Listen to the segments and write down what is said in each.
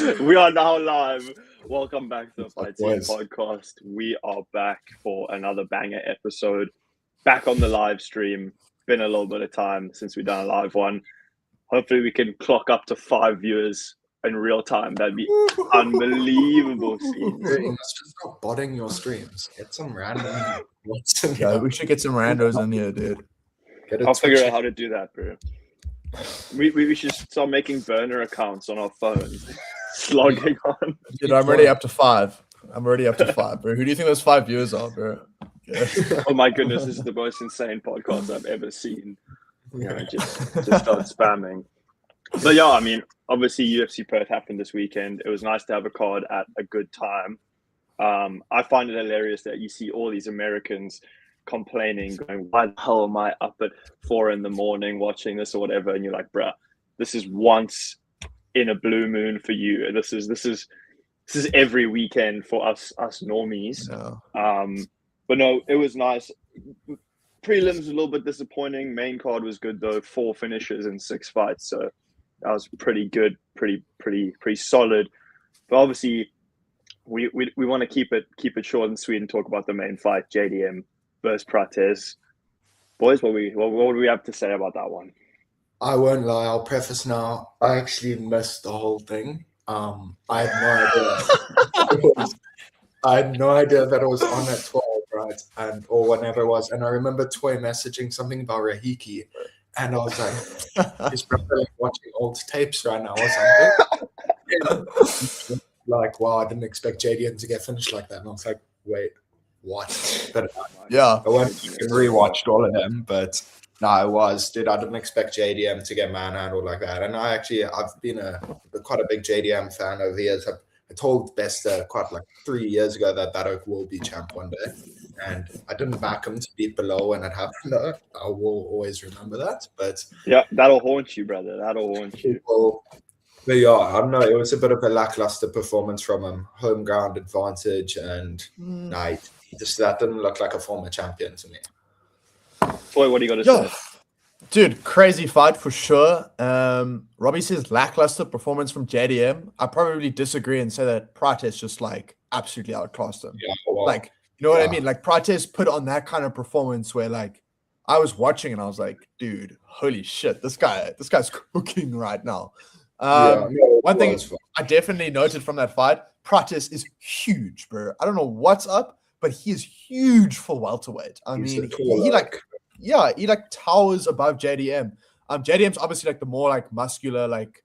We are now live. Welcome back to the FightSceneZA Podcast. We are back for another banger episode. Back on the live stream. Been a little bit of time since we've done a live one. Hopefully we can clock up to 5 viewers in real time. That'd be unbelievable. You must just stop botting your streams. Get some random. Yeah, we should get some randos in here, dude. I'll figure out how to do that, bro. We should start making burner accounts on our phones. Slogging on. Dude, I'm already up to 5. bro. Who do you think those 5 viewers are, bro? Yeah. Oh my goodness, this is the most insane podcast I've ever seen. You know, just start spamming. But yeah, I mean, obviously UFC Perth happened this weekend. It was nice to have a card at a good time. I find it hilarious that you see all these Americans complaining, going, why the hell am I up at 4 a.m. watching this or whatever? And you're like, bruh, this is once in a blue moon for you. This is every weekend for us normies. No. But no, it was nice. Prelims was a little bit disappointing. Main card was good though. 4 finishes in 6 fights, so that was pretty good, pretty solid. But obviously, we want to keep it short and sweet and talk about the main fight, JDM versus Prates. Boys, what do we have to say about that one? I won't lie. I'll preface now. I actually missed the whole thing. I had no idea. I had no idea that it was on at 12, right? Or whenever it was. And I remember Toy messaging something about Rahiki. And I was like, he's probably watching old tapes right now or something. Like, wow, I didn't expect JDM to get finished like that. And I was like, wait, what? But yeah. I went and rewatched all of them, but no, I didn't expect JDM to get manhandled like that. And I've been quite a big JDM fan over the years. I told Bester quite like 3 years ago that Oak will be champ one day. And I didn't back him to beat below when it happened. I will always remember that. But yeah, that'll haunt you, brother. That'll haunt you. But yeah, I don't know. It was a bit of a lackluster performance from him. Home ground advantage. And that didn't look like a former champion to me. Boy, what do you got to say? Dude, crazy fight for sure. Robbie says lackluster performance from JDM. I probably disagree and say that Prates just like absolutely outclassed him. Yeah, well, like, you know what I mean? Like Prates put on that kind of performance where like I was watching and I was like, dude, holy shit, this guy's cooking right now. One thing I definitely noted from that fight, Prates is huge, bro. I don't know what's up, but he is huge for welterweight. I mean, he towers above JDM. JDM's obviously like the more like muscular, like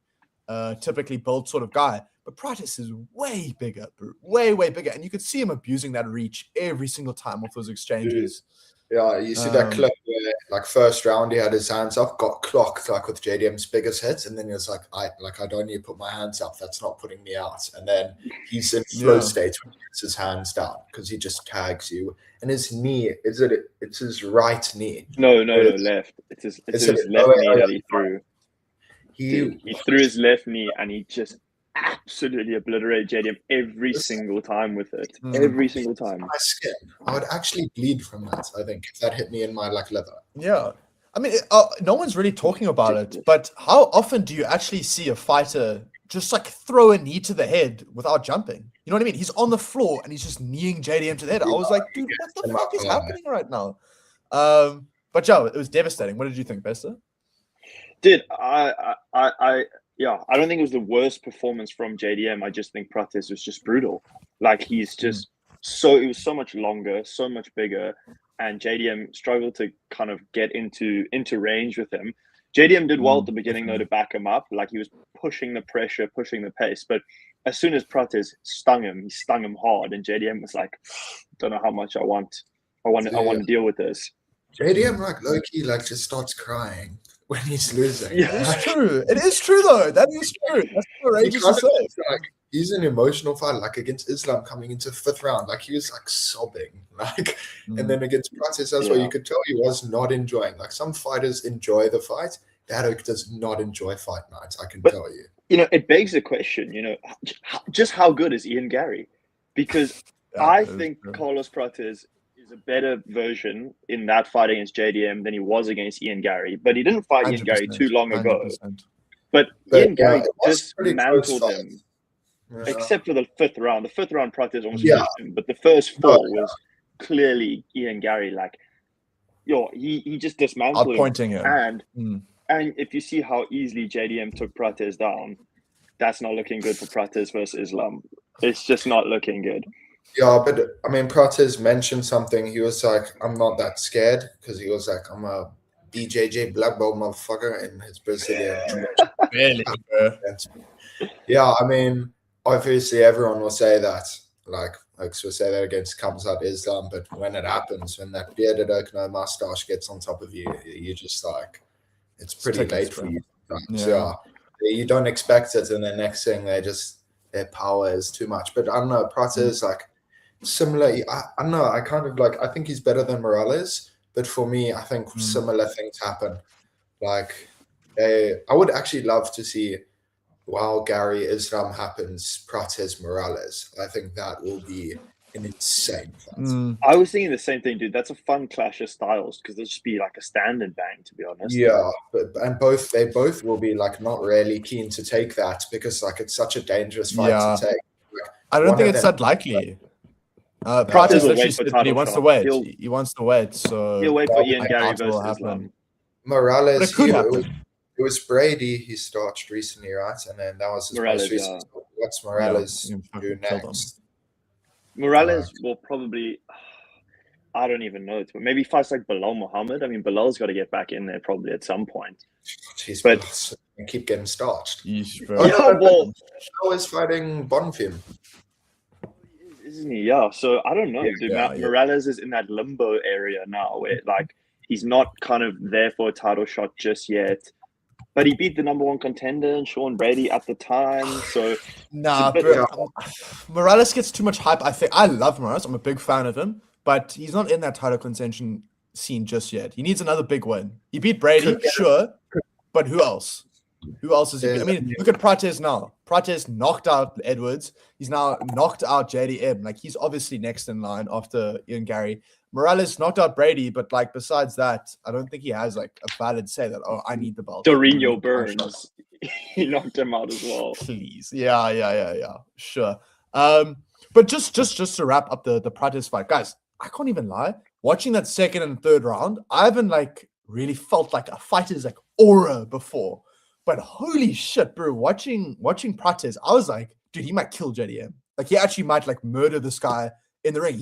typically built sort of guy, but Prates is way bigger, bro. Way bigger, and you could see him abusing that reach every single time off those exchanges. Yeah, you see that clip where like first round he had his hands up, got clocked like with JDM's biggest hits, and then he was like, I don't need to put my hands up. That's not putting me out. And then he's in flow state when he gets his hands down because he just tags you. And his knee, it's his right knee. No, left. It's his left knee that he threw. He threw his left knee and he just absolutely obliterated JDM every single time with it. Every single time. My skin. I would actually bleed from that, I think, if that hit me in my like liver. Yeah. I mean, no one's really talking about it, but how often do you actually see a fighter just like throw a knee to the head without jumping? You know what I mean? He's on the floor and he's just kneeing JDM to the head. I was like, dude, what the fuck is happening right now? But Joe, it was devastating. What did you think, Bester? Dude, I don't think it was the worst performance from JDM. I just think Prates was just brutal. Like he's just it was so much longer, so much bigger, and JDM struggled to kind of get into range with him. JDM did well at the beginning though to back him up. Like he was pushing the pressure, pushing the pace, but as soon as Prates stung him hard, and JDM was like, don't know how much I want to deal with this. JDM like low-key like just starts crying when he's losing. Yeah, it's true. It is true though. That is true. That's courageous to say. Like, he's an emotional fighter, like against Islam coming into 5th round. Like he was like sobbing. Like and then against Prates, that's what you could tell he was not enjoying. Like some fighters enjoy the fight. Oak does not enjoy fight nights, I can tell you. You know, it begs the question, you know, just how good is Ian Gary? Because I think Carlos Prates is a better version in that fight against JDM than he was against Ian Gary. But he didn't fight Ian Gary too long ago. 100%. But Ian Gary just mantled him. except for the fifth round. The fifth round, Prates almost beat him, but the first four was clearly Ian Gary. Like, he just dismantled pointing him. And if you see how easily JDM took Prates down, that's not looking good for Prates versus Islam. It's just not looking good. Yeah, but I mean, Prates mentioned something. He was like, I'm not that scared, because he was like, I'm a BJJ black belt motherfucker in his Brazilian. Really? Yeah, I mean, obviously everyone will say that. Like, folks will say that against Kamzat Islam, but when it happens, when that bearded oak no mustache gets on top of you, you just like, it's pretty late for you. Yeah. You don't expect it, and the next thing their power is too much. But I don't know, Prates is like similar. I don't know. I kind of like. I think he's better than Morales, but for me, I think similar things happen. Like, I would actually love to see, while Gary Islam happens, Prates Morales. I think that will be an insane fight. I was thinking the same thing, dude. That's a fun clash of styles, because they'll just be like a stand and bang, to be honest. Yeah, they both will be like not really keen to take that, because like it's such a dangerous fight to take. Like, I don't think it's that likely. Prates literally said that he wants to wait. He wants to wait, so he'll wait for Ian Gary versus Islam. Morales, it was Brady he starched recently, right? And then that was his most recent. What's Morales do next? Morales will probably, I don't even know, but maybe fights like Bilal Muhammad. I mean, Bilal's got to get back in there probably at some point. But keep getting starched. Well, is fighting Bonfim, isn't he? Yeah. So I don't know, dude. Morales is in that limbo area now, where like he's not kind of there for a title shot just yet. But he beat the number one contender and Sean Brady at the time. So Morales gets too much hype. I think I love Morales. I'm a big fan of him, but he's not in that title contention scene just yet. He needs another big win. He beat Brady, sure, but who else? Who else is he? I mean, look at Prates now. Prates knocked out Edwards. He's now knocked out JDM. Like, he's obviously next in line after Ian Gary. Morales knocked out Brady, but like besides that, I don't think he has like a valid say that, I need the belt. Dorino Burns, he knocked him out as well. Please. Yeah. Sure. But just to wrap up the Prates fight, guys, I can't even lie. Watching that second and third round, I haven't like really felt like a fighter's like aura before. But holy shit, bro, watching Prates, I was like, dude, he might kill JDM. Like, he actually might like murder this guy in the ring.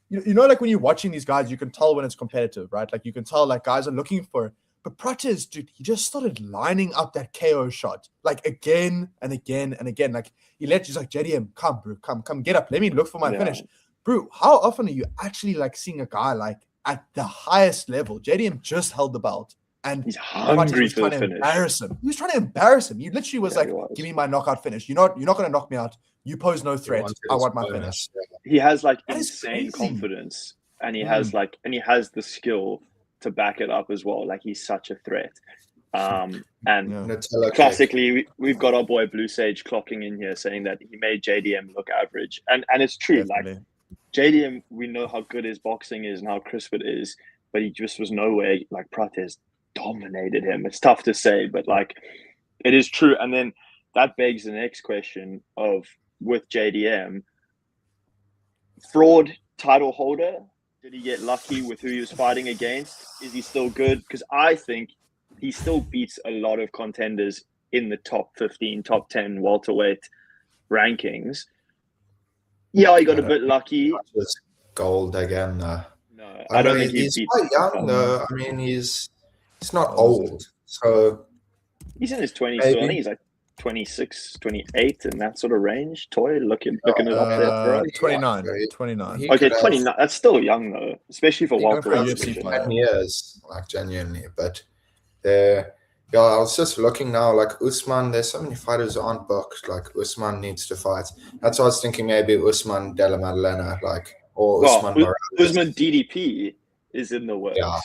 You know, like when you're watching these guys, you can tell when it's competitive, right? Like, you can tell like guys are looking for it. But Prates, dude, he just started lining up that KO shot like again and again and again. Like, he's like, JDM, come, bro, come, get up. Let me look for my finish. Bro, how often are you actually like seeing a guy like at the highest level? JDM just held the belt. And he's hungry was trying to embarrass him. He was trying to embarrass him. He literally was give me my knockout finish. You're not going to knock me out. You pose no threat. I want my finish. He has like insane confidence, and he has the skill to back it up as well. Like, he's such a threat. And classically, we've got our boy Blue Sage clocking in here saying that he made JDM look average. And it's true. Definitely. Like, JDM, we know how good his boxing is and how crisp it is, but he just was nowhere like Prates dominated him. It's tough to say, but like, it is true. And then that begs the next question of, with JDM, fraud title holder, did he get lucky with who he was fighting against? Is he still good? Because I think he still beats a lot of contenders in the top 15, top 10 welterweight rankings. Yeah, he got a bit lucky. Just gold again. No, I don't think he's quite young though. I mean, he's not old, so he's in his 20s. So I think he's like 26, 28 in that sort of range. Toy looking it up there. 29. Okay, 29. That's still young though, especially for welterweight. 10 years, like, genuinely. But I was just looking now, like Usman. There's so many fighters who aren't booked. Like, Usman needs to fight. That's why I was thinking maybe Usman Della Maddalena, like, or Usman Morales. Usman DDP is in the works. Yeah.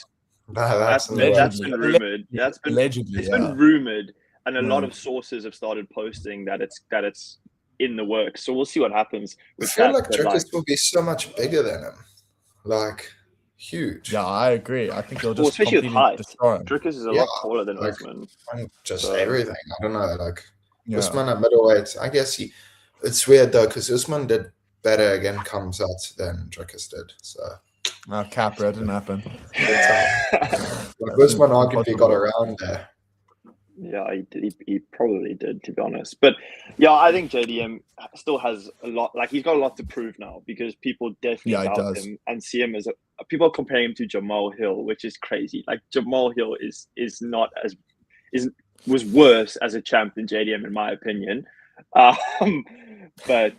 That's been rumored. That's been allegedly. It's been rumored, and a lot of sources have started posting that it's in the works. So we'll see what happens. I feel like Dricus will be so much bigger than him, like huge. Yeah, I agree. I think he'll just especially with height. Destroy him. Dricus is a lot taller than Usman. Just everything. I don't know. Like Usman at middleweight, I guess It's weird though, because Usman did better against Kamzat than Dricus did. So Capra, it didn't happen. like Usman arguably got around there. Yeah, he probably did, to be honest. But yeah, I think JDM still has a lot. Like, he's got a lot to prove now, because people definitely doubt him and see him as people compare him to Jamal Hill, which is crazy. Like, Jamal Hill was worse as a champ than JDM, in my opinion. But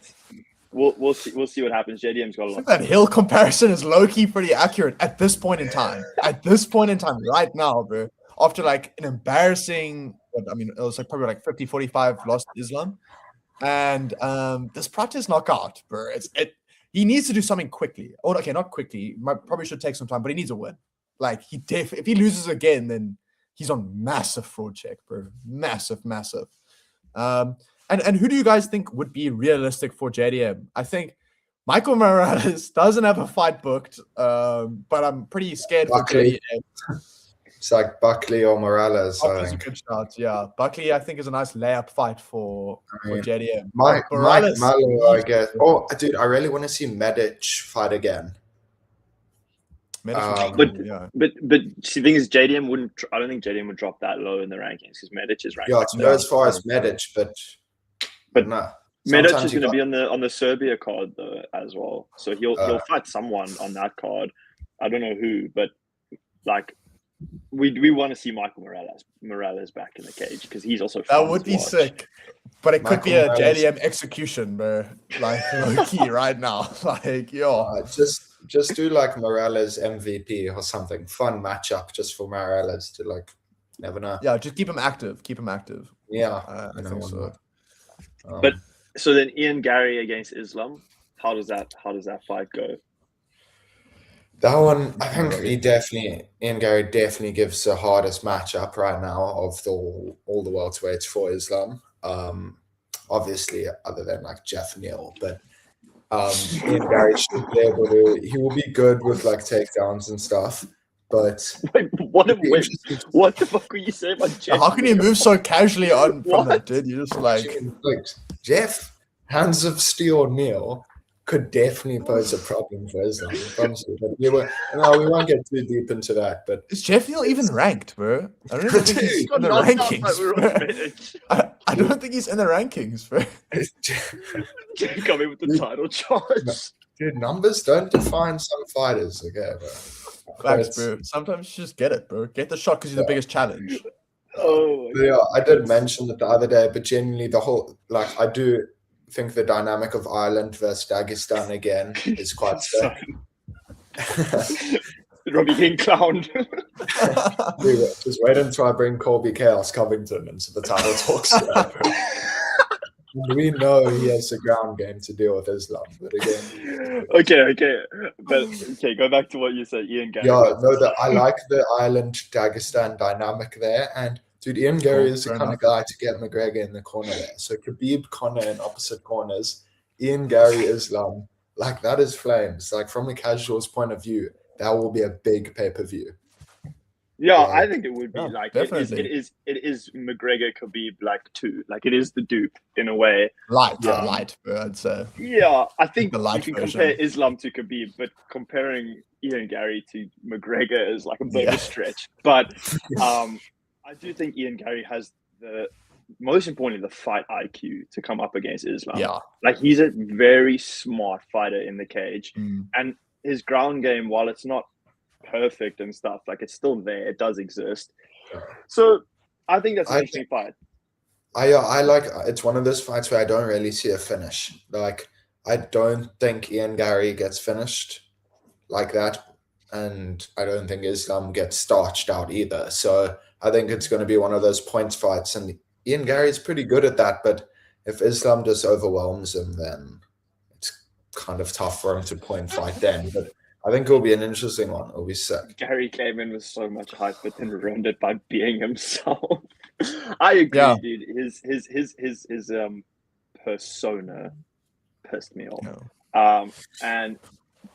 we'll see what happens. JDM's got a lot. That Hill comparison is low-key pretty accurate at this point in time. At this point in time, right now, bro. After like an embarrassing, it was like probably like 50-45 lost to Islam. And this Prates knockout, bro, he needs to do something quickly. Or okay, not quickly. Probably should take some time, but he needs a win. Like, if he loses again, then he's on massive fraud check, bro. Massive. And who do you guys think would be realistic for JDM? I think Michael Morales doesn't have a fight booked, but I'm pretty scared for JDM. It's like Buckley or Morales. Buckley's a good shot, yeah. Buckley, I think, is a nice layup fight for JDM. Mike Mallow, I guess. Oh, dude, I really want to see Medic fight again. But see, the thing is, JDM wouldn't. I don't think JDM would drop that low in the rankings, because Medic is ranked. Yeah, it's not as far as Medic, but no. Medic is going to be on the Serbia card though as well, so he'll fight someone on that card. I don't know who, but like, we want to see Michael Morales back in the cage, because he's also that would be sick. But it could be a JDM execution, bro. Like, low key right now. Like, yo, just do like Morales MVP or something. Fun matchup just for Morales to, like, never know. Yeah, just keep him active. Yeah, I think so. But so then Ian Gary against Islam, how does that fight go? That one, I think Ian Gary definitely gives the hardest matchup right now of all the welterweights for Islam. Obviously, other than like Jeff Neal, but Ian Gary should be able to. He will be good with like takedowns and stuff. But wait, what the fuck were you saying about Jeff? How can you move so casually on from that, dude? You just like Jeff, hands of steel Neal could definitely pose a problem for Islam. But we won't get too deep into that. But is Jeff Neal even ranked, bro? I don't even think he's in the rankings. I don't think he's in the rankings, bro. Jeff coming with the title charge. Dude, numbers don't define some fighters, okay, bro. Facts, bro. Sometimes you just get it, bro. Get the shot because you're the biggest challenge. Oh, yeah, I did mention it the other day, but genuinely the whole, like, I do think the dynamic of Ireland versus Dagestan again is quite sick. Robbie King clowned. Just wait until I bring Colby Chaos Covington into the title talks. We know he has a ground game to deal with Islam, but again. Okay. Go back to what you said, Ian Gary. Yeah, no, I like the Ireland-Dagestan dynamic there, and dude, Ian Gary is the kind of guy to get McGregor in the corner there. So Khabib, Conor in opposite corners, Ian Gary, Islam, like that is flames. Like from a casual's point of view, that will be a big pay-per-view. Yeah, I think it would be it is McGregor Khabib like 2. Like it is the dupe in a way. Light, I'd say. Yeah, I think the light you can version. compare Islam to Khabib, but comparing Ian Gary to McGregor is like a bit of a stretch. But I do think Ian Gary has most importantly the fight IQ to come up against Islam. Yeah. Like he's a very smart fighter in the cage. And his ground game, while it's not perfect and stuff, like it's still there, it does exist. So I think that's an interesting fight. I like, it's one of those fights where I don't really see a finish. Like I don't think Ian Gary gets finished like that, and I don't think Islam gets starched out either. So I think it's going to be one of those points fights, and Ian Gary is pretty good at that, but if Islam just overwhelms him, then it's kind of tough for him to point fight then. But I think it'll be an interesting one. It'll be sick. Gary came in with so much hype, but then ruined it by being himself. I agree, dude. His persona pissed me off. And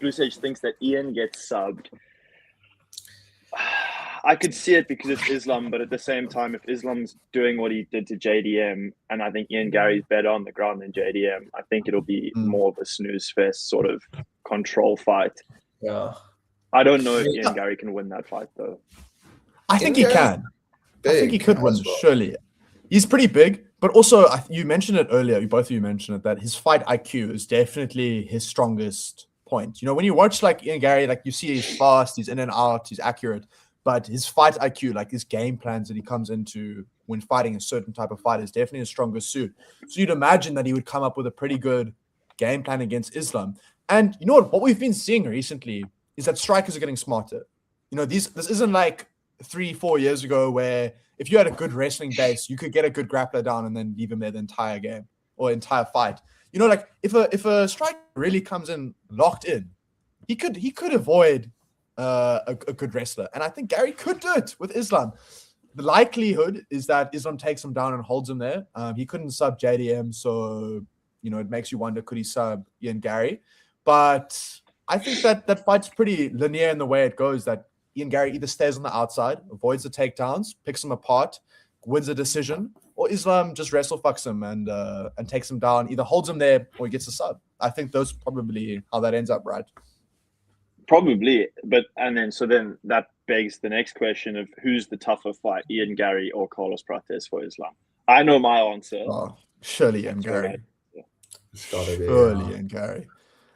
Blue Sage thinks that Ian gets subbed. I could see it because it's Islam, but at the same time, if Islam's doing what he did to JDM, and I think Ian Gary's better on the ground than JDM, I think it'll be more of a snooze fest sort of control fight. Yeah. I don't know if Ian Gary can win that fight, though. I think he can. I think he could win, surely. He's pretty big, but also, you mentioned it earlier, both of you mentioned it, that his fight IQ is definitely his strongest point. You know, when you watch like Ian Gary, like you see he's fast, he's in and out, he's accurate, but his fight IQ, like his game plans that he comes into when fighting a certain type of fight is definitely his strongest suit. So you'd imagine that he would come up with a pretty good game plan against Islam. And you know what we've been seeing recently is that strikers are getting smarter. You know, this isn't like 3-4 years ago where if you had a good wrestling base, you could get a good grappler down and then leave him there the entire game or entire fight. You know, like if a striker really comes in locked in, he could avoid a good wrestler. And I think Gary could do it with Islam. The likelihood is that Islam takes him down and holds him there. He couldn't sub JDM, so you know it makes you wonder, could he sub Ian Gary? But I think that fight's pretty linear in the way it goes, that Ian Gary either stays on the outside, avoids the takedowns, picks him apart, wins a decision, or Islam just wrestle fucks him and takes him down, either holds him there or he gets a sub. I think those probably how that ends up, right? Probably, but so then that begs the next question of who's the tougher fight, Ian Gary or Carlos Prates for Islam? I know my answer. Oh, surely Ian Gary. Right. Yeah. It's gotta be. Surely Ian Gary.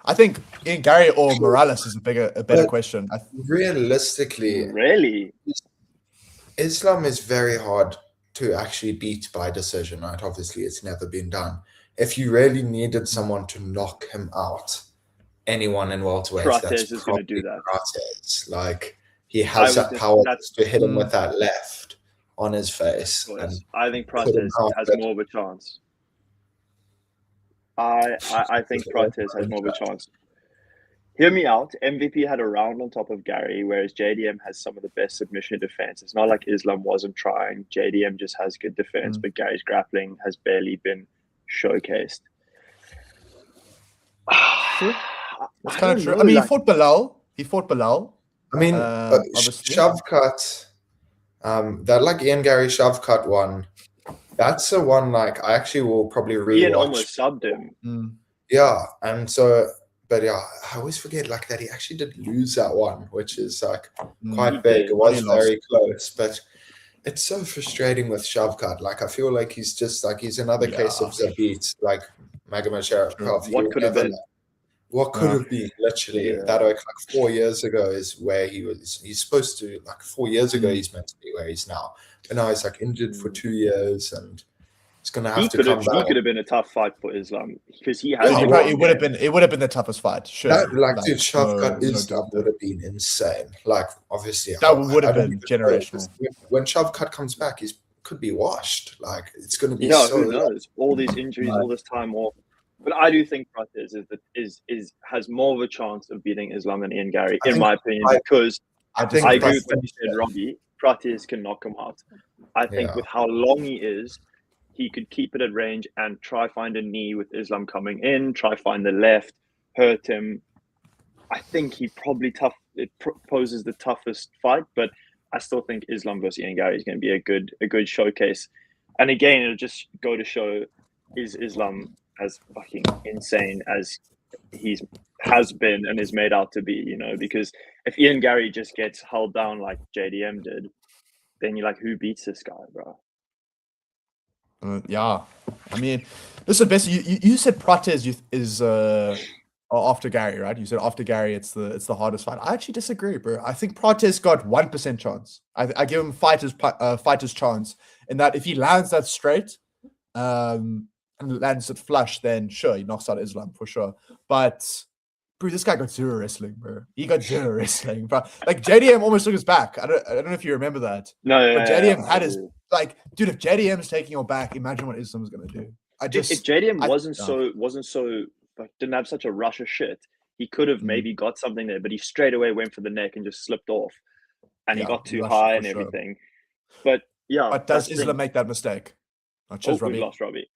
I think Ian Gary or Morales is a better question. Realistically, really, Islam is very hard to actually beat by decision, right? Obviously, it's never been done. If you really needed someone to knock him out, anyone in welterweight, Prates is going to do that. Prates, like he has that power to hit him with that left on his face. And I think Prates has more of a chance. I think Prates has more of a chance. Hear me out. MVP had a round on top of Gary, whereas JDM has some of the best submission defense. It's not like Islam wasn't trying. JDM just has good defense, but Gary's grappling has barely been showcased. That's kind of true. I mean, he fought Bilal. I mean, shove cut. That like Ian Gary shove cut one. That's the one like I actually will probably rewatch. Ian almost subbed him. Yeah, and so, but yeah, I always forget like that he actually did lose that one, which is like quite big. It was very close, but it's so frustrating with Shavkat. Like I feel like he's just like he's another case of Zabit, like Magomed. What could have been? What could have been literally that like 4 years ago is where he's supposed to like 4 years ago he's meant to be where he's now. But now he's like injured for 2 years and he's gonna have to come back. He could have been a tough fight for Islam because he has. It would have been the toughest fight. Sure, dude, Shavkat Islam would have been insane. Like obviously that would have been generational. When Shavkat comes back, he could be washed. Like it's gonna be who knows? All these injuries, all this time off. But I do think Prates has more of a chance of beating Islam than Ian Gary, in my opinion, because I agree with what you said, Robbie. Prates can knock him out. I think with how long he is, he could keep it at range and try find a knee with Islam coming in, try find the left, hurt him. I think he probably poses the toughest fight, but I still think Islam versus Ian Gary is going to be a good showcase. And again, it'll just go to show is Islam as fucking insane as has been and is made out to be, you know, because if Ian Gary just gets held down like JDM did, then you're like, who beats this guy, bro? Yeah, I mean, this is basically you said Prates is after Gary, right? You said after Gary, it's the hardest fight. I actually disagree, bro. I think Prates got 1% chance. I give him fighter's chance in that if he lands that straight, and lands it flush, then sure, he knocks out Islam for sure. But bro, this guy got zero wrestling, bro. He got zero wrestling, bro. Like JDM almost took his back. I don't know if you remember that. No, but JDM had his like, dude. If JDM's taking your back, imagine what Islam's gonna do. If JDM wasn't so like, didn't have such a rush of shit, he could have maybe got something there, but he straight away went for the neck and just slipped off, and he got too high and everything. But yeah, but does Islam make that mistake? We lost Robbie.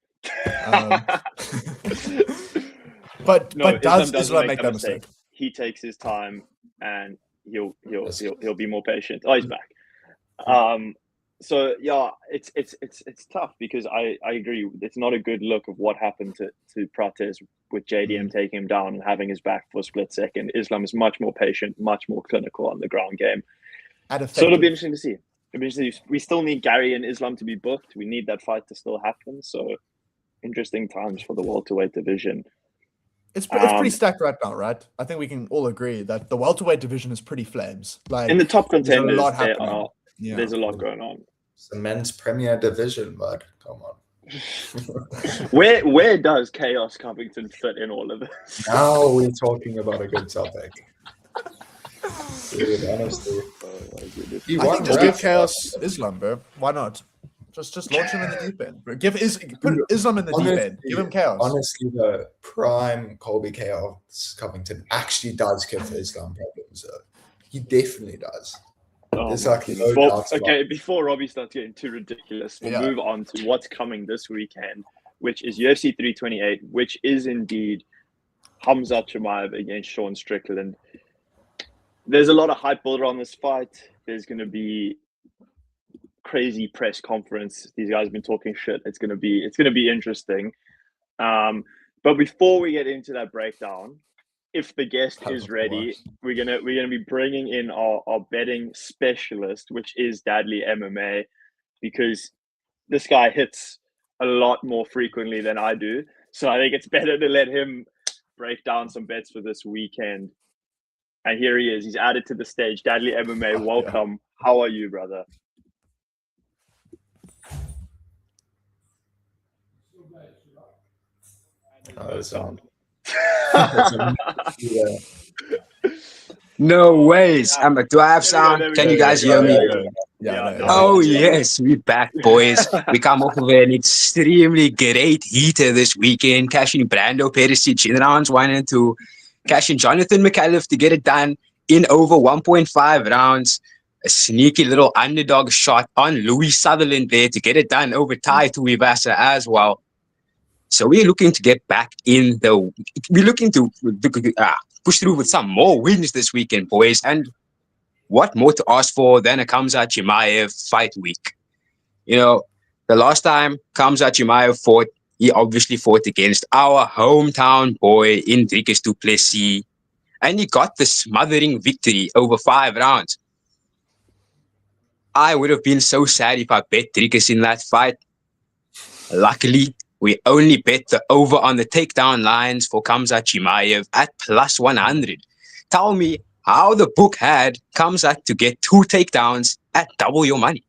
But does Islam make that mistake? He takes his time and he'll be more patient. Oh, he's back. So yeah, it's tough because I agree. It's not a good look of what happened to Prates with JDM taking him down and having his back for a split second. Islam is much more patient, much more clinical on the ground game. So it'll be interesting to see. We still need Gary and Islam to be booked. We need that fight to still happen. So interesting times for the welterweight division. It's pretty stacked right now, right? I think we can all agree that the welterweight division is pretty flames. Like in the top contenders, there's a lot happening. There's a lot going on. It's the men's premier division, bud. Come on. Where does Chaos Covington fit in all of this? Now we're talking about a good topic. Dude, honestly. I think just give Chaos Islam, bro. Why not? Just launch him in the deep end, bro. Put Islam in the deep end. Give him Chaos. Honestly, the prime Colby Chaos Covington actually does give Islam problems. He definitely does. Okay, before Robbie starts getting too ridiculous, we'll move on to what's coming this weekend, which is UFC 328, which is indeed Khamzat Chimaev against Sean Strickland. There's a lot of hype built around this fight. There's going to be crazy press conference. These guys have been talking shit. It's going to be interesting. But before we get into that breakdown, if the guest is ready, we're gonna be bringing in our betting specialist, which is Dadley MMA, because this guy hits a lot more frequently than I do. So I think it's better to let him break down some bets for this weekend. And here he is. He's added to the stage. Dadley MMA, welcome. Yeah. How are you, brother? Sound. No ways. Do I have sound? Can you guys hear me? Oh yes, we're back, boys. We come off of an extremely great heater this weekend, cashing Brando Perisic in rounds 1 and 2, cashing Jonathan McAuliffe to get it done in over 1.5 rounds. A sneaky little underdog shot on Louis Sutherland there to get it done over Tai Tuivasa as well. So we're looking to get back in we're looking to push through with some more wins this weekend, boys. And what more to ask for than a Khamzat Chimaev fight week? You know, the last time Khamzat Chimaev fought, he obviously fought against our hometown boy, Dricus du Plessis. And he got the smothering victory over 5 rounds. I would have been so sad if I bet Dricus in that fight. Luckily, we only bet the over on the takedown lines for Khamzat Chimaev at plus 100. Tell me how the book had Khamzat to get 2 takedowns at double your money.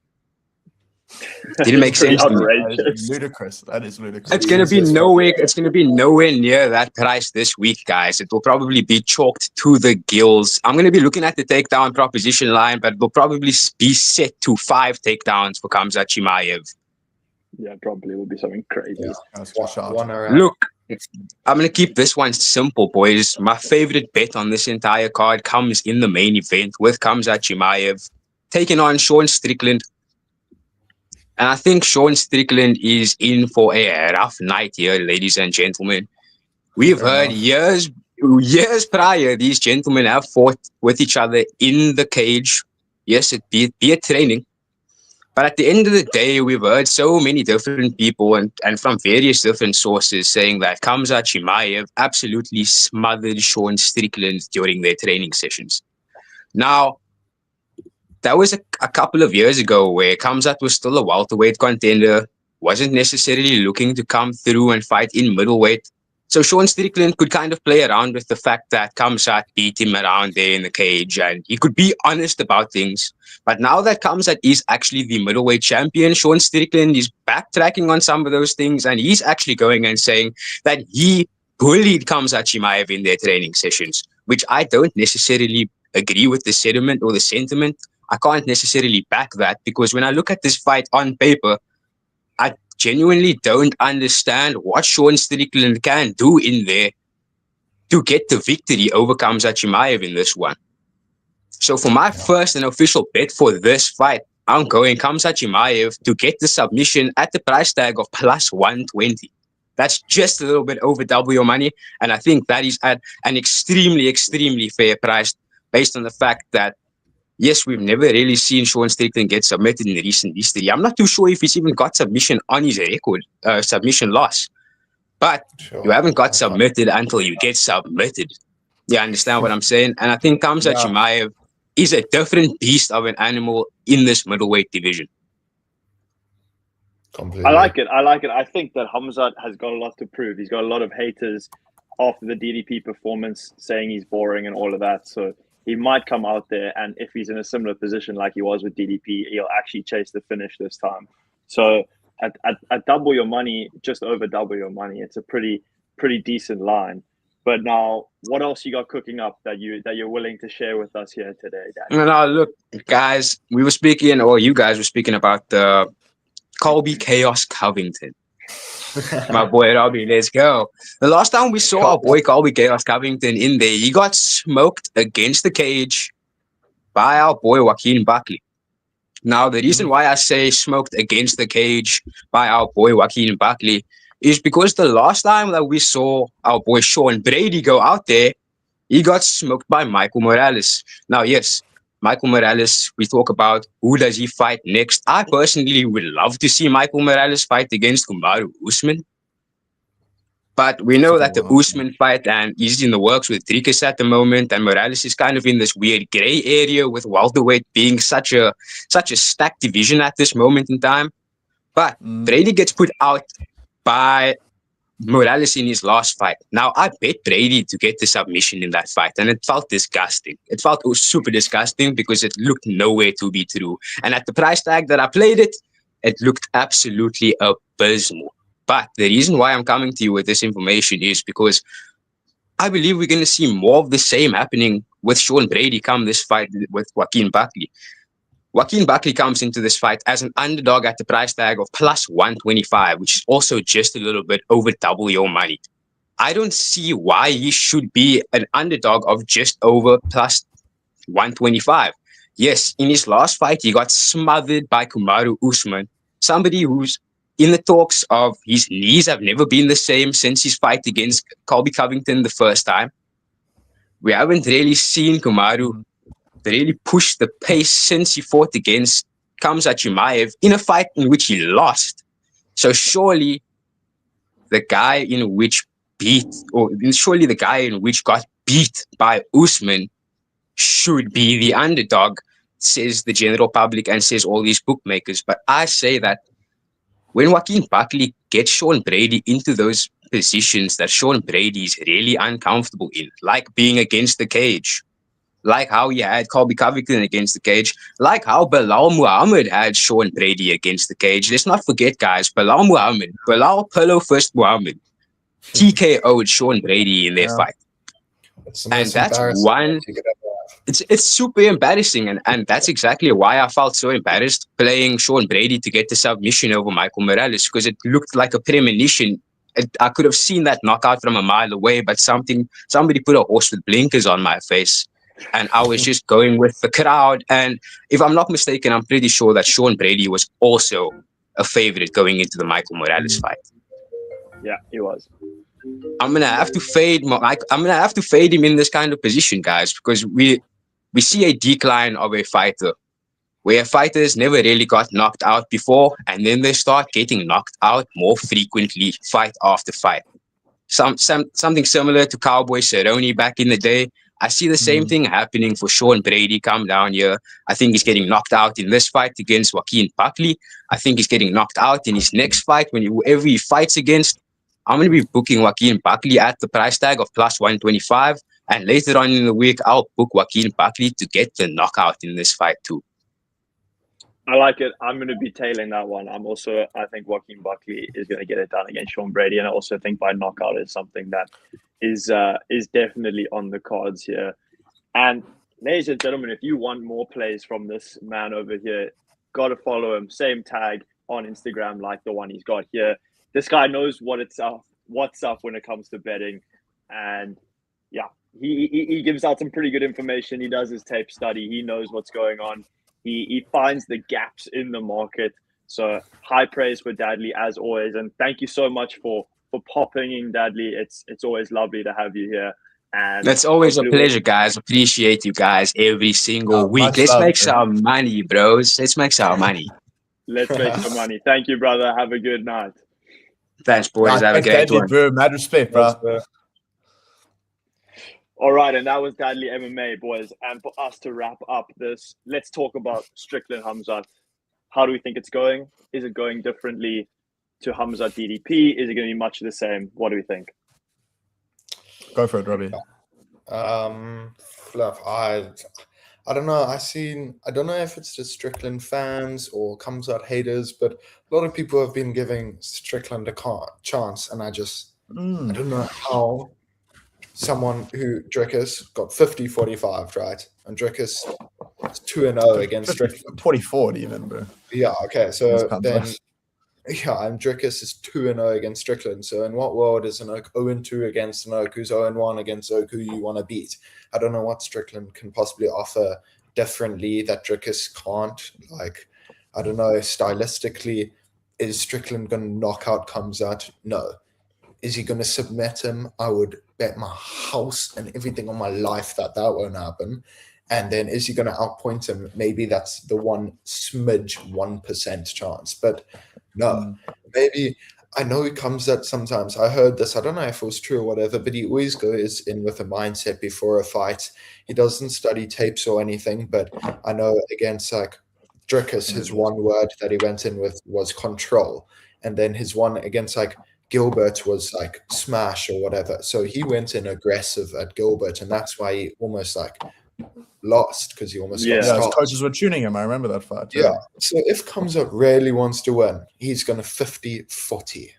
Didn't make sense. That is ludicrous. That is ludicrous. It's gonna be nowhere. It's gonna be nowhere near that price this week, guys. It will probably be chalked to the gills. I'm gonna be looking at the takedown proposition line, but it will probably be set to 5 takedowns for Khamzat Chimaev. Yeah, probably will be something crazy. Yeah. Look, I'm going to keep this one simple, boys. My favorite bet on this entire card comes in the main event with Khamzat Chimaev taking on Sean Strickland. And I think Sean Strickland is in for a rough night here, ladies and gentlemen. We've heard years prior, these gentlemen have fought with each other in the cage. Yes, it be a training. But at the end of the day, we've heard so many different people and from various different sources saying that Khamzat Chimaev absolutely smothered Sean Strickland during their training sessions. Now, that was a couple of years ago where Khamzat was still a welterweight contender, wasn't necessarily looking to come through and fight in middleweight. So Sean Strickland could kind of play around with the fact that Khamzat beat him around there in the cage and he could be honest about things. But now that Khamzat is actually the middleweight champion, Sean Strickland is backtracking on some of those things and he's actually going and saying that he bullied Khamzat Chimaev in their training sessions, which I don't necessarily agree with the sentiment or the sentiment. I can't necessarily back that because when I look at this fight on paper, I genuinely don't understand what Sean Strickland can do in there to get the victory over Khamzat Chimaev in this one. So for my first and official bet for this fight, I'm going Khamzat Chimaev to get the submission at the price tag of plus 120. That's just a little bit over double your money. And I think that is at an extremely, extremely fair price based on the fact that yes, we've never really seen Sean Strickland get submitted in recent history. I'm not too sure if he's even got submission on his record, submission loss. But you haven't got submitted until you get submitted. You understand what I'm saying? And I think Khamzat Chimaev is a different beast of an animal in this middleweight division. Completely. I like it. I think that Khamzat has got a lot to prove. He's got a lot of haters after the DDP performance saying he's boring and all of that. So he might come out there, and if he's in a similar position like he was with DDP, he'll actually chase the finish this time. So at double your money, just over double your money, it's a pretty decent line. But now, what else you got cooking up that you're willing to share with us here today, Dan? No, look, guys, we were speaking, or you guys were speaking about the Colby Chaos Covington. My boy Robbie, let's go. The last time we saw our boy Colby Chaos Covington in there, he got smoked against the cage by our boy Joaquin Buckley. Now, the reason why I say smoked against the cage by our boy Joaquin Buckley is because the last time that we saw our boy Sean Brady go out there, he got smoked by Michael Morales. Now, yes, Michael Morales, we talk about who does he fight next. I personally would love to see Michael Morales fight against Kamaru Usman. But we know that the Usman fight and he's in the works with Dricus at the moment, and Morales is kind of in this weird gray area with welterweight being such a stacked division at this moment in time. But Brady gets put out by Morales in his last fight. Now, I bet Brady to get the submission in that fight, and it felt disgusting. It felt super disgusting because it looked nowhere to be true. And at the price tag that I played it, it looked absolutely abysmal. But the reason why I'm coming to you with this information is because I believe we're going to see more of the same happening with Sean Brady come this fight with Joaquin Buckley. Joaquin Buckley comes into this fight as an underdog at the price tag of plus 125, which is also just a little bit over double your money. I don't see why he should be an underdog of just over plus 125. Yes, in his last fight, he got smothered by Kamaru Usman, somebody who's in the talks of his knees have never been the same since his fight against Colby Covington the first time. We haven't really seen Kamaru really push the pace since he fought against Khamzat Chimaev in a fight in which he lost. So surely the guy in which got beat by Usman should be the underdog, says the general public and says all these bookmakers. But I say that when Joaquin Buckley gets Sean Brady into those positions that Sean Brady is really uncomfortable in, like being against the cage, like how he had Colby Covington against the cage, like how Belal Muhammad had Sean Brady against the cage. Let's not forget, guys, Belal Pillow Fist Muhammad TKO'd Sean Brady in their fight. And that's one. It's super embarrassing, and that's exactly why I felt so embarrassed playing Sean Brady to get the submission over Michael Morales, because it looked like a premonition. I could have seen that knockout from a mile away, but somebody put a horse with blinkers on my face, and I was just going with the crowd. And if I'm not mistaken, I'm pretty sure that Sean Brady was also a favorite going into the Michael Morales fight. Yeah, he was. I'm gonna have to fade him in this kind of position, guys, because we see a decline of a fighter where fighters never really got knocked out before, and then they start getting knocked out more frequently, fight after fight. Something similar to Cowboy Cerrone back in the day. I see the same thing happening for Sean Brady come down here. I think he's getting knocked out in this fight against Joaquin Buckley. I think he's getting knocked out in his next fight whoever he fights against. I'm going to be booking Joaquin Buckley at the price tag of plus 125. And later on in the week, I'll book Joaquin Buckley to get the knockout in this fight too. I like it. I'm going to be tailing that one. I think Joaquin Buckley is going to get it done against Sean Brady. And I also think by knockout is something that is definitely on the cards here. And ladies and gentlemen, if you want more plays from this man over here, got to follow him. Same tag on Instagram like the one he's got here. This guy knows what's up when it comes to betting. And yeah, he gives out some pretty good information. He does his tape study. He knows what's going on. He finds the gaps in the market. So high praise for Dadley as always. And thank you so much for popping in, Dadley. It's always lovely to have you here. And that's always a pleasure, guys. Appreciate you guys every single week. Let's make some money, bros. Let's make some money. Let's make some money. Thank you, brother. Have a good night. Thanks, boys. Have a great one. Bro. Mad respect, bro. All right, and that was Deadly MMA, boys. And for us to wrap up this, let's talk about Strickland Hamzat. How do we think it's going? Is it going differently to Hamzat DDP? Is it going to be much the same? What do we think? Go for it, Robbie. Fluff. I don't know. I don't know if it's the Strickland fans or Hamzat haters, but a lot of people have been giving Strickland a chance, and I don't know how someone who Drickus got 50-45, right? And Drickus is 2-0 against Strickland. 24 even, bro. Yeah, okay. So then, and Drickus is 2-0 against Strickland. So in what world is an Oak 0-2 against an Oak who's 0-1 against Oak who you want to beat? I don't know what Strickland can possibly offer differently that Drickus can't. Like, I don't know, stylistically, is Strickland going to knock out Hamzat? No. Is he going to submit him? I would bet my house and everything on my life that won't happen. And then is he going to outpoint him? Maybe that's the 1% chance. But no, maybe I know he comes at sometimes. I heard this. I don't know if it was true or whatever, but he always goes in with a mindset before a fight. He doesn't study tapes or anything, but I know against like Drickus, his one word that he went in with was control. And then his one against like Gilbert was like smash or whatever. So he went in aggressive at Gilbert, and that's why he almost like lost because he almost got stopped. His coaches were tuning him. I remember that fight. Yeah. So if Hamzat really wants to win, he's going to 50-40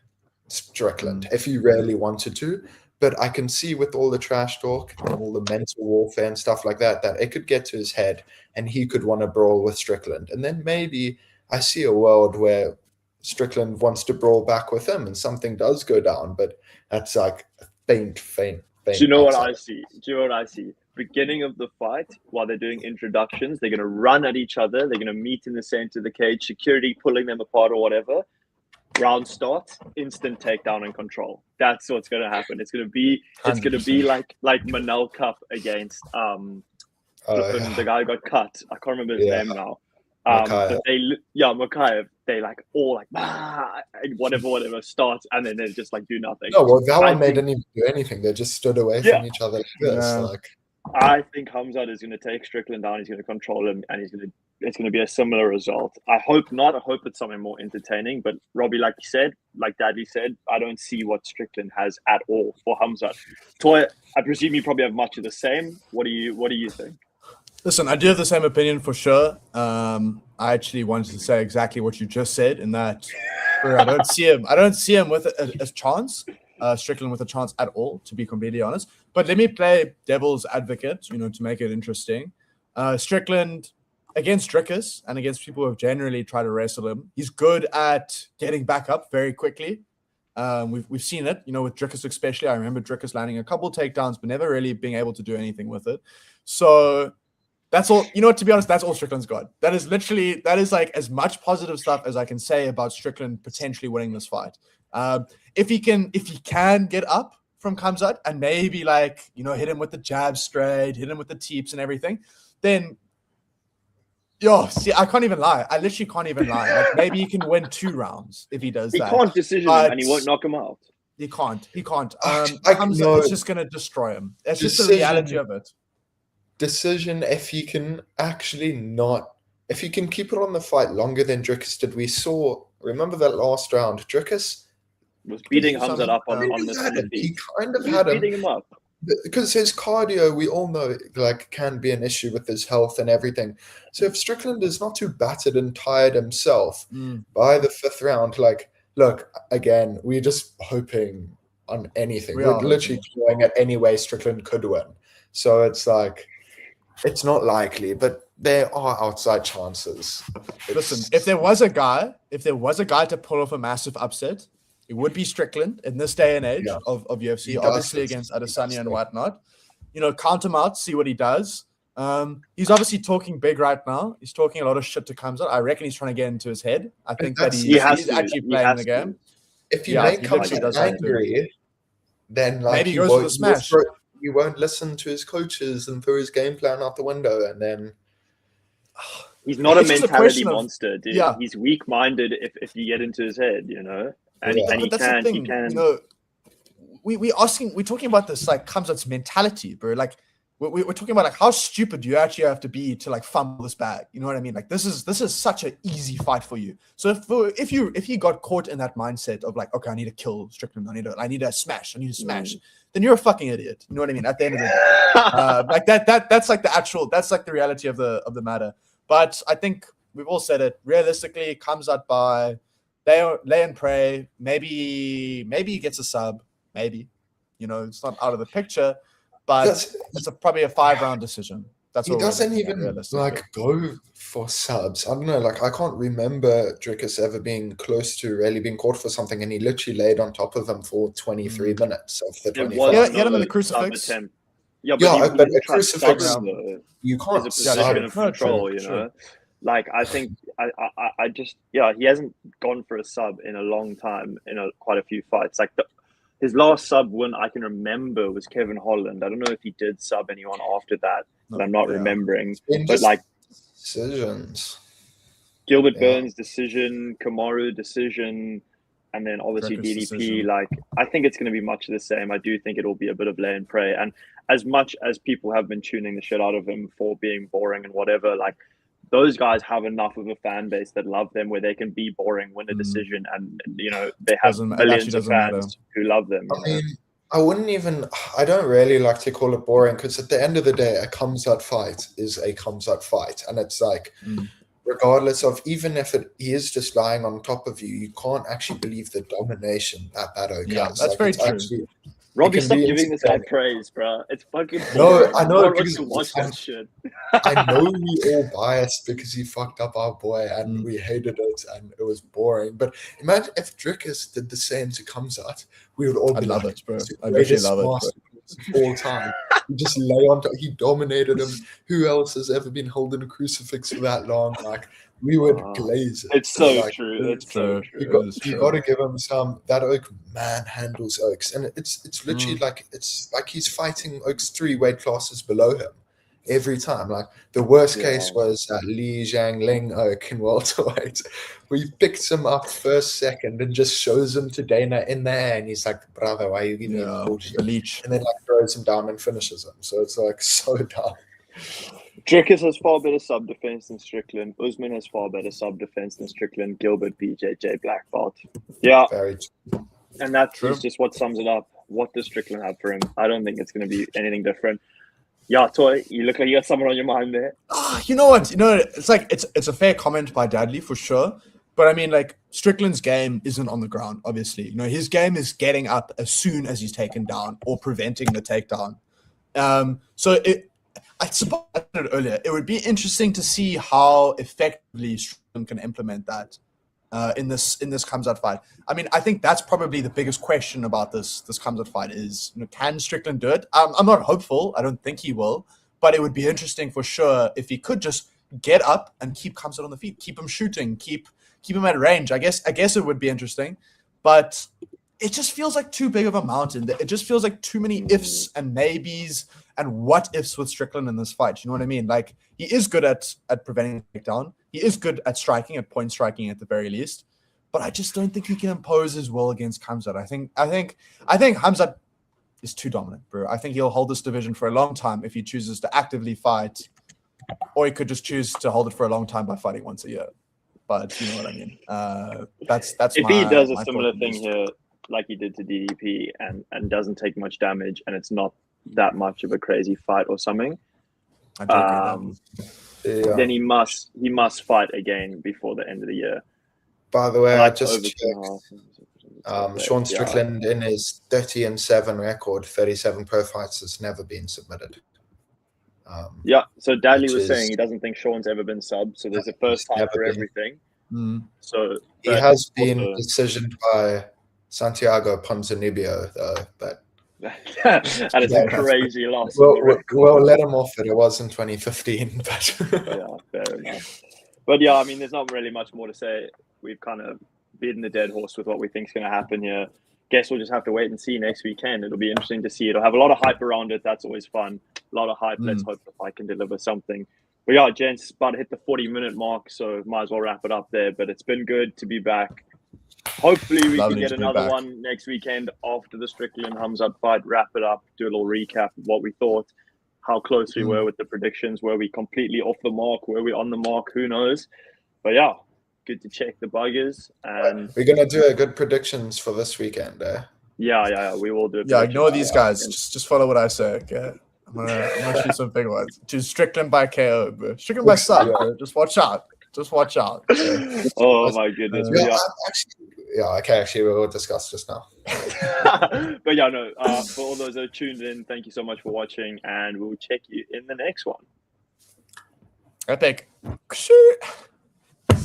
Strickland if he really wanted to. But I can see with all the trash talk and all the mental warfare and stuff like that, that it could get to his head and he could want to brawl with Strickland. And then maybe I see a world where Strickland wants to brawl back with him and something does go down, but that's like a faint. Do you know what I see? Beginning of the fight, while they're doing introductions, they're going to run at each other. They're going to meet in the center of the cage, security pulling them apart or whatever. Round starts, instant takedown and control. That's what's going to happen. It's going to be like Manel Cup against the guy who got cut. I can't remember his name now. Makayev. They like all like whatever starts, and then they just like do nothing. No, well, that one they didn't even do anything. They just stood away from each other like this. Like, I think Hamzat is going to take Strickland down. He's going to control him, and it's going to be a similar result. I hope not. I hope it's something more entertaining. But Robbie, like Daddy said, I don't see what Strickland has at all for Hamzat. Toy, I presume you probably have much of the same. What do you think? Listen, I do have the same opinion for sure. I actually wanted to say exactly what you just said in that I don't see him with a chance, Strickland with a chance at all, to be completely honest. But let me play devil's advocate, to make it interesting. Strickland against Drickus and against people who have generally tried to wrestle him, he's good at getting back up very quickly. We've seen it, with Drickus especially. I remember Drickus landing a couple takedowns, but never really being able to do anything with it. So that's all, to be honest, that's all Strickland's got. That is like as much positive stuff as I can say about Strickland potentially winning this fight. If he can get up from Hamzat and maybe hit him with the jab straight, hit him with the teeps and everything, then I can't even lie. I literally can't even lie. Like maybe he can win 2 rounds if he does that. He can't decision him and he won't knock him out. He can't. Hamzat is just going to destroy him. It's just the reality of it. Decision if he can keep it on the fight longer than Drickus did. Remember that last round, Drickus was beating Hamzat up on the feet. He kind of had him beating him up because his cardio, we all know, can be an issue with his health and everything. So if Strickland is not too battered and tired himself by the 5th round, look, again, we're just hoping on anything. We're literally going at any way Strickland could win. So it's it's not likely, but there are outside chances. Listen, if there was a guy to pull off a massive upset, it would be Strickland in this day and age of UFC, obviously against Adesanya and whatnot. Count him out, see what he does. He's obviously talking big right now. He's talking a lot of shit to Hamzat. I reckon he's trying to get into his head. I think that he's actually playing the game. If you make Hamzat angry, then maybe he goes for the smash. he won't listen to his coaches and throw his game plan out the window, and then he's not a It's just a mentality question of- monster, dude. yeah. He's weak-minded if you get into his head, you know. And, Yeah. and he But that's can, the thing, he can. you know. We're talking about this like Khamzat's mentality, bro. Like we're talking about like how stupid you actually have to be to like fumble this bag. You know what I mean? Like this is such an easy fight for you. So if you got caught in that mindset of like, okay, I need to kill Strickland, I need to smash, then you're a fucking idiot. You know what I mean? At the end of the day, like that's like the reality of the matter. But I think we've all said it. Realistically, it comes out by lay and pray. Maybe he gets a sub. Maybe, you know, it's not out of the picture, but it's probably a 5-round decision. That's he what doesn't even like go for subs. I don't know. Like I can't remember Drickus ever being close to really being caught for something, and he literally laid on top of him for 23 minutes of the 25. Yeah, he had him in the crucifix. Yeah, but a crucifix, you can't is a position of control, you know. Like I think I just he hasn't gone for a sub in a long time in quite a few fights. Like his last sub win I can remember was Kevin Holland. I don't know if he did sub anyone after that, but I'm not remembering. But like decisions, Gilbert Burns decision, Kamaru decision, and then obviously DDP. Decision. Like I think it's going to be much of the same. I do think it'll be a bit of lay and pray. And as much as people have been tuning the shit out of him for being boring and whatever, like those guys have enough of a fan base that love them where they can be boring, win a decision, and you know they have millions of fans who love them. I mean, I don't really like to call it boring because at the end of the day, a Khamzat fight is a Khamzat fight, and it's like regardless of even if he is just lying on top of you, you can't actually believe the domination that Oak has. That's like, very true. Robbie, stop giving this guy praise, bro. It's fucking boring. No, I know. Because watch that shit. I know we all biased because he fucked up our boy and we hated it and it was boring. But imagine if Drickus did the same to Khamzat, we would all be love like, it, bro. I really love it, bro. All time. He just lay on top. He dominated him. Who else has ever been holding a crucifix for that long? Like we would glaze it. It's so true. It's so true. You got to give him some. That Oak manhandles Oaks, and it's literally like it's like he's fighting Oaks 3 weight classes below him every time. Like the worst case was Li Jiangling Oak in welterweight, where he picks him up first, second, and just shows him to Dana in there, and he's like, "Brother, why are you giving me bullshit?" And then like throws him down and finishes him. So it's like so dumb. Drickus has far better sub defense than Strickland. Usman has far better sub defense than Strickland. Gilbert, BJJ, black belt. Yeah, very true. And that's just what sums it up. What does Strickland have for him? I don't think it's going to be anything different. Yeah, Toy, you look like you got someone on your mind there. You know what? It's like it's a fair comment by Dudley for sure. But I mean, like Strickland's game isn't on the ground. Obviously, his game is getting up as soon as he's taken down or preventing the takedown. I suppose I said it earlier. It would be interesting to see how effectively Strickland can implement that in this Khamzat fight. I mean, I think that's probably the biggest question about this Khamzat fight is, can Strickland do it? I'm not hopeful. I don't think he will, but it would be interesting for sure if he could just get up and keep Khamzat on the feet, keep him shooting, keep him at range. I guess it would be interesting, but it just feels like too big of a mountain. It just feels like too many ifs and maybes and what ifs with Strickland in this fight. You know what I mean? Like he is good at preventing a takedown. He is good at striking, at point striking at the very least. But I just don't think he can impose his will against Khamzat. I think Khamzat is too dominant, bro. I think he'll hold this division for a long time if he chooses to actively fight, or he could just choose to hold it for a long time by fighting once a year. But you know what I mean. That's if he does a similar thing here, like he did to DDP, and doesn't take much damage, and it's not that much of a crazy fight or something, then he must fight again before the end of the year. By the way, I just checked. Sean Strickland in his 30-7 record, 37 pro fights has never been submitted. So Dadley was saying he doesn't think Sean's ever been subbed, so there's a first time for everything. So he has been decisioned by Santiago Ponzinibbio, though, but and it's a crazy loss. Well, let him off it. It was in 2015, but fair enough. But yeah, I mean, there's not really much more to say. We've kind of beaten the dead horse with what we think is going to happen here. guess we'll just have to wait and see next weekend. It'll be interesting to see. It'll have a lot of hype around it. That's always fun. A lot of hype. Let's hope the fight can deliver something. But yeah, gents, about to hit the 40-minute mark, so might as well wrap it up there. But it's been good to be back. Hopefully we can get another one next weekend after the Strickland Hamzat fight. Wrap it up, do a little recap of what we thought, how close we were with the predictions, were we completely off the mark, were we on the mark, who knows. But yeah, good to check the buggers. And we're going to do a good predictions for this weekend, eh? Yeah, we will do it. Yeah, ignore these guys. Just follow what I say, okay? I'm gonna shoot some big ones. Just Strickland by KO, bro. Strickland by sub, bro. Just watch out. Okay? Oh my goodness. Actually, we will discuss just now. But yeah, no. For all those that are tuned in, thank you so much for watching, and we'll check you in the next one. Epic.